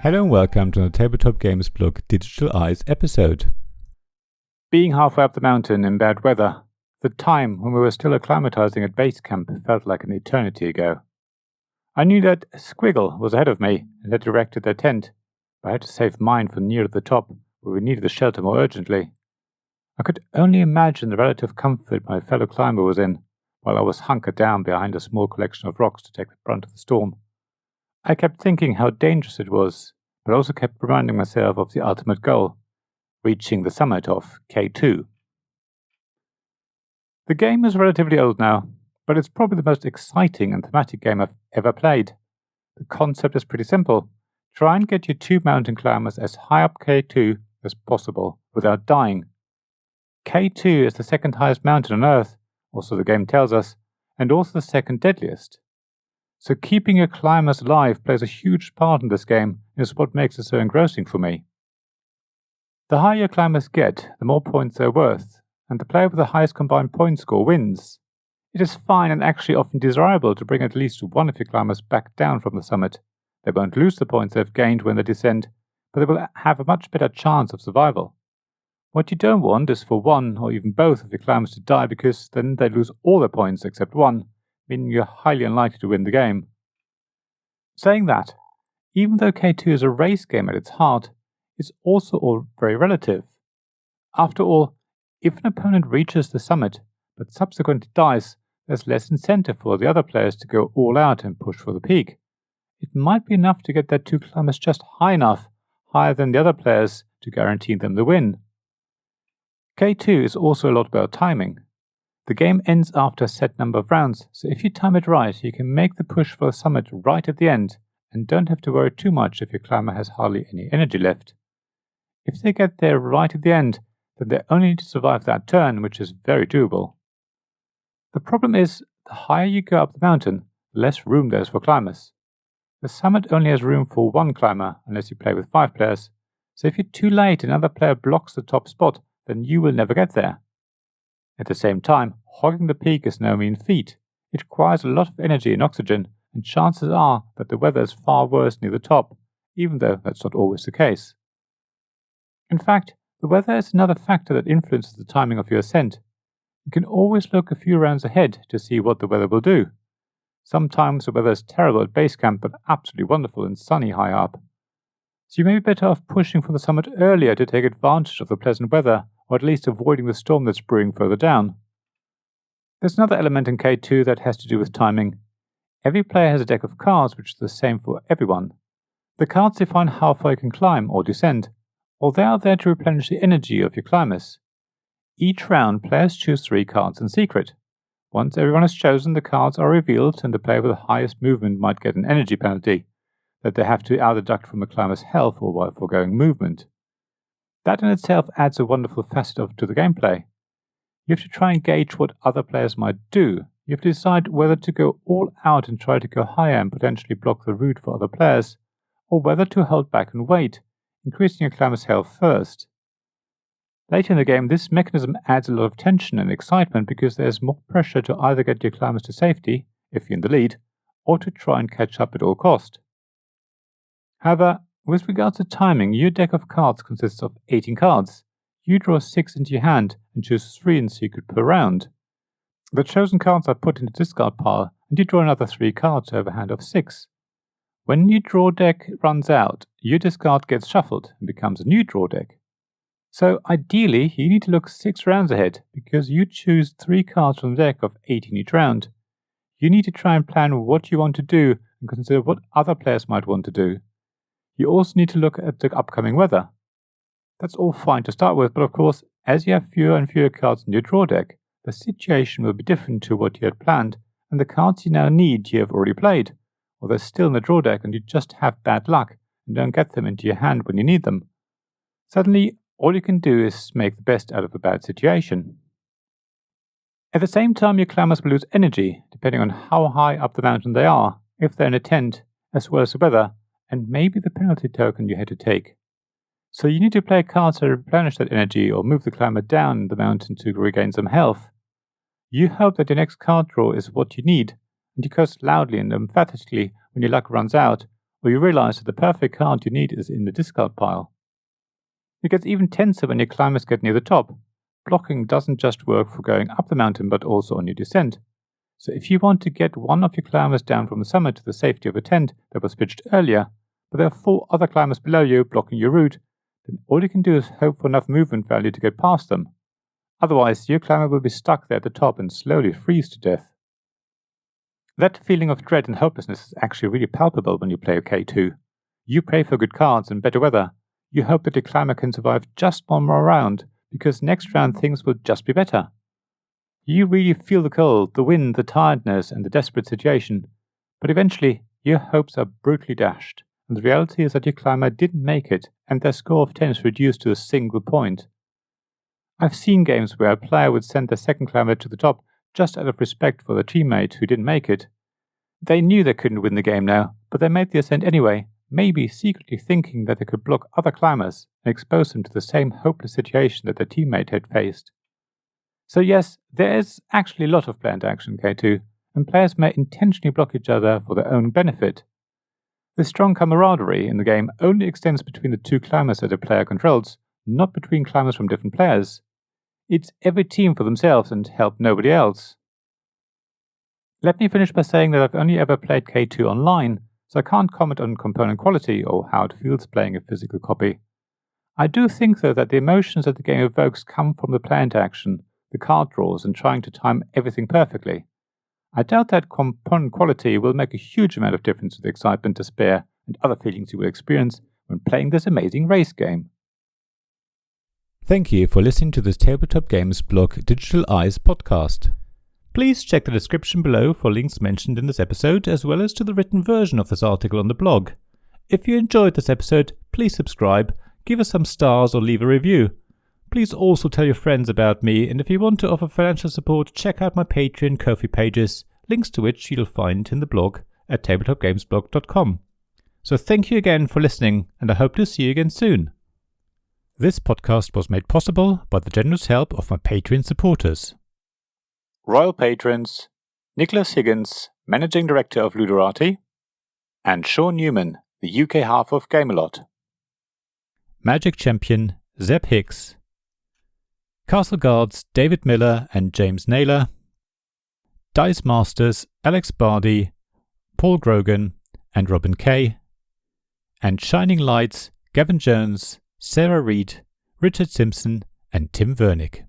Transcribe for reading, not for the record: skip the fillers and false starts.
Hello and welcome to the Tabletop Games blog Digital Eyes episode. Being halfway up the mountain in bad weather, the time when we were still acclimatizing at base camp felt like an eternity ago. I knew that Squiggle was ahead of me and had erected their tent, but I had to save mine for near the top, where we needed the shelter more urgently. I could only imagine the relative comfort my fellow climber was in, while I was hunkered down behind a small collection of rocks to take the brunt of the storm. I kept thinking how dangerous it was, but also kept reminding myself of the ultimate goal, reaching the summit of K2. The game is relatively old now, but it's probably the most exciting and thematic game I've ever played. The concept is pretty simple. Try and get your two mountain climbers as high up K2 as possible without dying. K2 is the second highest mountain on Earth, also the game tells us, and also the second deadliest. So keeping your climbers alive plays a huge part in this game and is what makes it so engrossing for me. The higher your climbers get, the more points they're worth, and the player with the highest combined point score wins. It is fine and actually often desirable to bring at least one of your climbers back down from the summit. They won't lose the points they've gained when they descend, but they will have a much better chance of survival. What you don't want is for one or even both of your climbers to die, because then they lose all their points except one, meaning you're highly unlikely to win the game. Saying that, even though K2 is a race game at its heart, it's also all very relative. After all, if an opponent reaches the summit but subsequently dies, there's less incentive for the other players to go all out and push for the peak. It might be enough to get their two climbers just high enough, higher than the other players, to guarantee them the win. K2 is also a lot about timing. The game ends after a set number of rounds, so if you time it right, you can make the push for the summit right at the end, and don't have to worry too much if your climber has hardly any energy left. If they get there right at the end, then they only need to survive that turn, which is very doable. The problem is, the higher you go up the mountain, the less room there is for climbers. The summit only has room for one climber, unless you play with 5 players, so if you're too late and another player blocks the top spot, then you will never get there. At the same time, hogging the peak is no mean feat. It requires a lot of energy and oxygen, and chances are that the weather is far worse near the top, even though that's not always the case. In fact, the weather is another factor that influences the timing of your ascent. You can always look a few rounds ahead to see what the weather will do. Sometimes the weather is terrible at base camp, but absolutely wonderful and sunny high up. So you may be better off pushing for the summit earlier to take advantage of the pleasant weather, or at least avoiding the storm that's brewing further down. There's another element in K2 that has to do with timing. Every player has a deck of cards which is the same for everyone. The cards define how far you can climb or descend, or they are there to replenish the energy of your climbers. Each round, players choose 3 cards in secret. Once everyone is chosen, the cards are revealed, and the player with the highest movement might get an energy penalty that they have to either deduct from the climber's health or by foregoing movement. That in itself adds a wonderful facet to the gameplay. You have to try and gauge what other players might do. You have to decide whether to go all out and try to go higher and potentially block the route for other players, or whether to hold back and wait, increasing your climber's health first. Later in the game, this mechanism adds a lot of tension and excitement because there's more pressure to either get your climbers to safety, if you're in the lead, or to try and catch up at all cost. However, with regards to timing, your deck of cards consists of 18 cards. You draw 6 into your hand and choose 3 in secret per round. The chosen cards are put into the discard pile, and you draw another 3 cards to have a hand of 6. When your draw deck runs out, your discard gets shuffled and becomes a new draw deck. So ideally, you need to look 6 rounds ahead, because you choose 3 cards from the deck of 18 each round. You need to try and plan what you want to do and consider what other players might want to do. You also need to look at the upcoming weather. That's all fine to start with, but of course, as you have fewer and fewer cards in your draw deck, the situation will be different to what you had planned, and the cards you now need you have already played, or they're still in the draw deck and you just have bad luck and don't get them into your hand when you need them. Suddenly, all you can do is make the best out of a bad situation. At the same time, your climbers will lose energy, depending on how high up the mountain they are, if they're in a tent, as well as the weather, and maybe the penalty token you had to take. So you need to play cards to replenish that energy or move the climber down the mountain to regain some health. You hope that your next card draw is what you need, and you curse loudly and emphatically when your luck runs out, or you realise that the perfect card you need is in the discard pile. It gets even tenser when your climbers get near the top. Blocking doesn't just work for going up the mountain but also on your descent. So if you want to get one of your climbers down from the summit to the safety of a tent that was pitched earlier, but there are 4 other climbers below you blocking your route, then all you can do is hope for enough movement value to get past them. Otherwise, your climber will be stuck there at the top and slowly freeze to death. That feeling of dread and hopelessness is actually really palpable when you play K2. You pray for good cards and better weather. You hope that your climber can survive just one more round, because next round things will just be better. You really feel the cold, the wind, the tiredness, and the desperate situation, but eventually your hopes are brutally dashed, and the reality is that your climber didn't make it, and their score of 10 is reduced to a single point. I've seen games where a player would send their second climber to the top just out of respect for their teammate who didn't make it. They knew they couldn't win the game now, but they made the ascent anyway, maybe secretly thinking that they could block other climbers and expose them to the same hopeless situation that their teammate had faced. So yes, there is actually a lot of planned action in K2, and players may intentionally block each other for their own benefit. The strong camaraderie in the game only extends between the 2 climbers that a player controls, not between climbers from different players. It's every team for themselves and help nobody else. Let me finish by saying that I've only ever played K2 online, so I can't comment on component quality or how it feels playing a physical copy. I do think though that the emotions that the game evokes come from the planned action, the card draws, and trying to time everything perfectly. I doubt that component quality will make a huge amount of difference to the excitement, despair, and other feelings you will experience when playing this amazing race game. Thank you for listening to this Tabletop Games blog Digital Eyes podcast. Please check the description below for links mentioned in this episode, as well as to the written version of this article on the blog. If you enjoyed this episode, please subscribe, give us some stars, or leave a review. Please also tell your friends about me, and if you want to offer financial support, check out my Patreon and Ko-fi pages, links to which you'll find in the blog at tabletopgamesblog.com. So thank you again for listening, and I hope to see you again soon. This podcast was made possible by the generous help of my Patreon supporters. Royal Patrons Nicholas Higgins, Managing Director of Ludorati, and Sean Newman, the UK half of Gamelot. Magic Champion Zeb Hicks, Castle Guards David Miller and James Naylor, Dice Masters Alex Bardi, Paul Grogan and Robin Kay, and Shining Lights Gavin Jones, Sarah Reed, Richard Simpson and Tim Vernick.